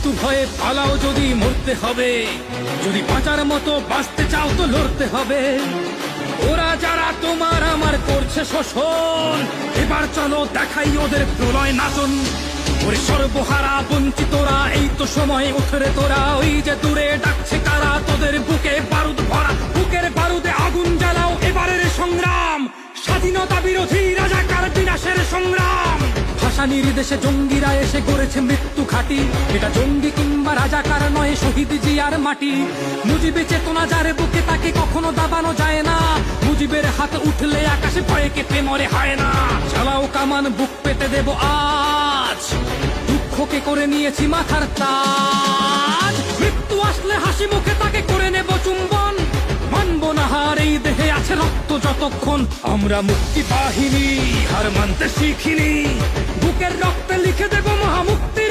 মৃত্যু ভয়ে পালাও যদি মরতে হবে, যদি বাঁচার মতো বাঁচতে চাও তো লড়তে হবে। ওরা যারা তোমার আমার করছে শোষণ, এবার চলো দেখাই ওদের প্রলয় নাচন। ওরে সর্বহারা বঞ্চিতরা, এই তো সময় উঠরে তোরা। ওই যে দূরে ডাকছে কারা, তোদের বুকে বারুদ ভরা, বুকের বারুদে আগুন জ্বালাও। এবারের সংগ্রাম স্বাধীনতা বিরোধী রাজাকার বিনাশের সংগ্রাম। ভাষা নির্দেশে জঙ্গিরা এসে গড়েছে মৃত্যু ঘাটি, এটা জঙ্গি কিংবা রাজাকার নয়, শহীদ জিয়ার মাটি। মুজিবে চেতনা যার বুকে তাকে কখনো দাবানো যায় না, মুজিবের হাত উঠলে আকাশে ভয়ে কেঁপে মরে হয় না। চালাও কামান, বুক পেতে দেব আজ, দুঃখকে করে নিয়েছি মাথার তাজ। মৃত্যু আসলে হাসি মুখে তাকে করে নেব চুম্বন, মানব না হার এই দেহে আছে রক্ত যতক্ষণ। আমরা মুক্তি বাহিনী, হার মানতে শিখিনি, বুকের রক্তে লিখে দেব মহামুক্তি।